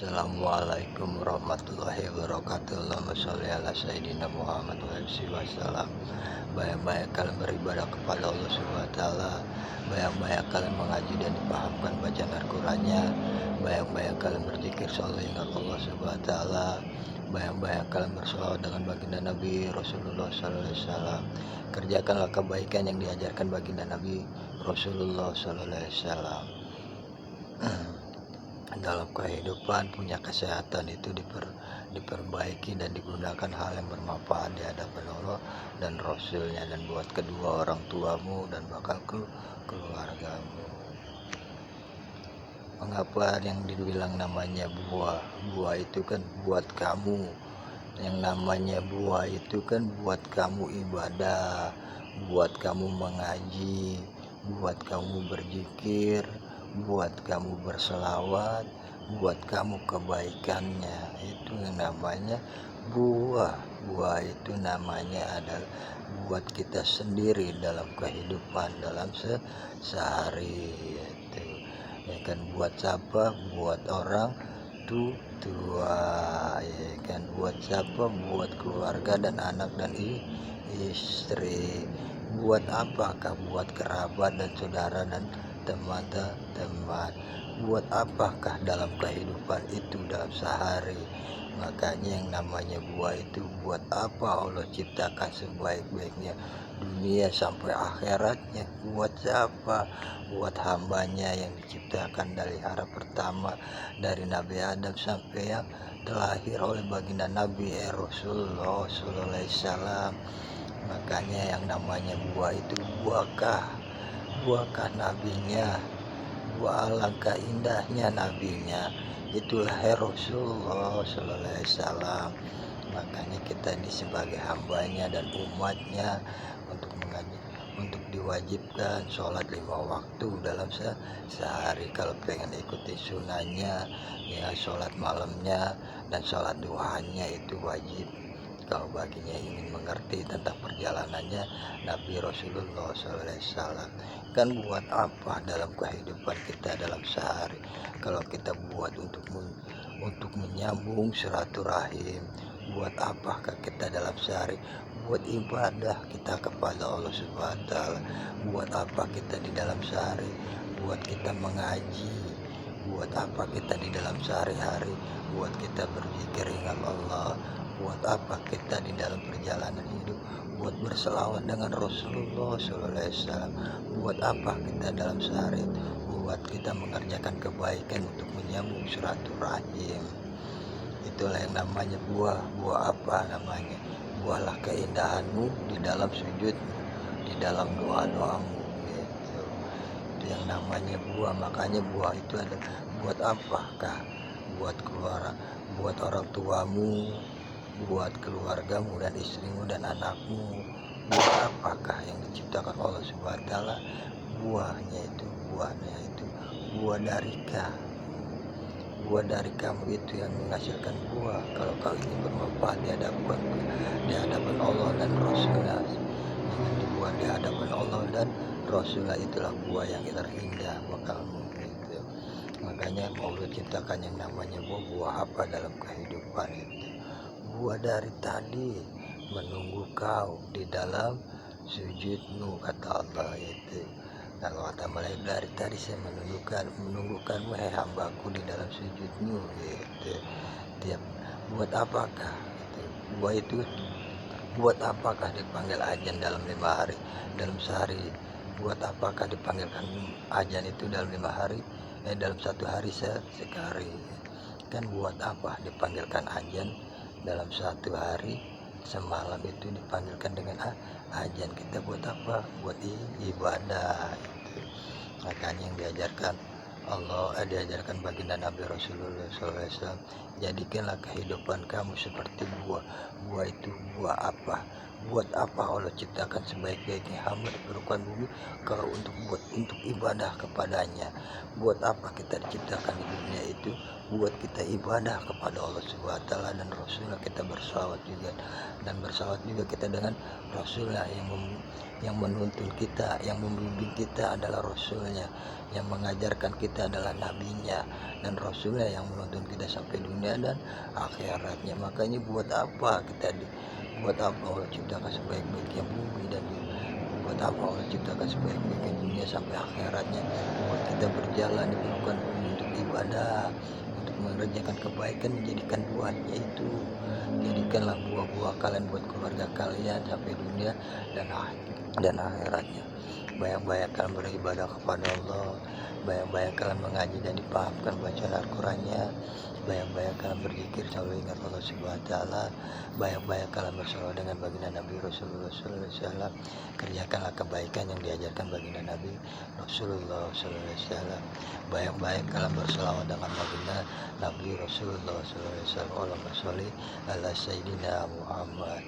Assalamualaikum warahmatullahi wabarakatuh. Allahumma sholli ala sayyidina Muhammad wa alihi wasallam. Banyak-banyak kalian beribadah kepada Allah Subhanahu wa taala. Banyak-banyak kalian mengaji dan dipahamkan bacaan Al-Qur'annya. Banyak-banyak kalian berzikir sholli ingat Allah Subhanahu wa taala. Banyak-banyak kalian bersolawat dengan baginda Nabi Rasulullah sallallahu alaihi wasallam. Kerjakanlah kebaikan yang diajarkan baginda Nabi Rasulullah sallallahu alaihi wasallam. Dalam kehidupan punya kesehatan itu diperbaiki dan digunakan hal yang bermanfaat di hadapan Allah dan Rasulnya, dan buat kedua orang tuamu dan bakal keluargamu. Mengapa yang dibilang namanya buah? Buah itu kan buat kamu. Yang namanya buah itu kan buat kamu ibadah, buat kamu mengaji, buat kamu berzikir, buat kamu berselawat, buat kamu kebaikannya. Itu yang namanya buah. Buah itu namanya adalah buat kita sendiri dalam kehidupan, dalam sehari itu. Ya kan, buat siapa? Buat orang tua, ya kan, buat siapa? Buat keluarga dan anak dan istri. Buat apakah? Buat kerabat dan saudara dan teman-teman. Buat apakah dalam kehidupan itu dalam sehari? Makanya yang namanya buah itu, buat apa Allah ciptakan sebaik-baiknya dunia sampai akhiratnya? Buat siapa? Buat hambanya yang diciptakan dari hari pertama, dari Nabi Adam sampai yang terlahir oleh baginda Nabi Rasulullah sallallahu alaihi wasallam. Makanya yang namanya buah itu buahkah nabinya, buah alangkah indahnya nabinya, itulah Rasulullah sallallahu alaihi wasallam. Makanya kita ini sebagai hambanya dan umatnya untuk mengaji, untuk diwajibkan sholat 5 waktu dalam sehari. Kalau pengen ikuti sunahnya, ya sholat malamnya dan sholat duhanya itu wajib. Kalau baginya ingin mengerti tentang perjalanannya Nabi Rasulullah SAW. Kan buat apa dalam kehidupan kita dalam sehari? Kalau kita buat untuk menyambung silaturahim, buat apakah kita dalam sehari? Buat ibadah kita kepada Allah Subhanahu wa taala. Buat apa kita di dalam sehari? Buat kita mengaji. Buat apa kita di dalam sehari-hari? Buat kita berzikir ingat Allah. Buat apa kita di dalam perjalanan hidup? Buat berselawat dengan Rasulullah SAW. Buat apa kita dalam sehari? Buat kita mengerjakan kebaikan untuk menyambung silaturahim. Itulah yang namanya buah. Buah apa namanya? Buahlah keindahanmu di dalam sujudmu, di dalam doa-doamu, gitu. Itu yang namanya buah. Makanya buah itu ada buat apakah? Buat buat orang tuamu, buat keluargamu dan istrimu dan anakmu. Buat apakah yang diciptakan Allah Subhanahu wa taala? Buahnya itu buah dari kamu itu yang menghasilkan buah. Kalau kau ingin bermanfaat di hadapan Allah dan Rasulnya, ingin dibuat di hadapan Allah dan Rasulnya, itulah buah yang terindah bakalmu, gitu. Makanya Allah ciptakan yang namanya buah apa dalam kehidupan itu? Buah dari tadi menunggu kau di dalam sujudmu, kata Allah itu. Kalau kata malaikat, dari tadi saya menunggukanmu hai hambaku di dalam sujudmu, gitu. Buat apakah itu? Buah itu buat apakah dipanggil azan dalam 5 hari, dalam sehari? Buat apakah dipanggilkan azan itu dalam 5 hari, dalam 1 hari sekali? Kan buat apa dipanggilkan azan dalam 1 hari, semalam itu dipanggilkan dengan azan? Kita buat apa? Buat ibadah itu. Makanya yang diajarkan diajarkan baginda Nabi Rasulullah SAW, jadikanlah kehidupan kamu seperti buah. Buah itu buah apa? Buat apa Allah ciptakan sebaik-baiknya hamba di permukaan bumi kalau untuk ibadah kepadanya? Buat apa kita diciptakan di dunia itu? Buat kita ibadah kepada Allah Subhanahu wa taala dan Rasulnya, kita bersalawat juga, dan bersalawat juga kita dengan Rasulnya yang menuntun kita, yang membimbing kita adalah Rasulnya, yang mengajarkan kita adalah nabinya, dan Rasulnya yang menuntun kita sampai dunia dan akhiratnya. Makanya buat apa Allah ciptakan sebaik-baiknya bumi dan buat apa Allah ciptakan sebaik-baiknya dunia sampai akhiratnya? Buat kita berjalan di permukaan bumi untuk ibadah, untuk mengerjakan kebaikan, menjadikan buahnya itu. Jadikanlah buah-buah kalian buat keluarga kalian sampai dunia dan akhiratnya. Banyak-banyak kalian beribadah kepada Allah, banyak-banyak kalian mengaji dan dipahamkan bacaan Al-Qurannya, banyak-banyak kalian berzikir selalu ingat Allah Subhanahu wa taala, banyak-banyak kalian bersalawat dengan baginda Nabi Rasulullah sallallahu alaihi wasallam. Kerjakanlah kebaikan yang diajarkan baginda Nabi Rasulullah sallallahu alaihi wasallam. Banyak-banyak kalian bersalawat dengan baginda Nabi Rasulullah sallallahu alaihi wasallam. Allahumma sholli ala sayyidina Muhammad.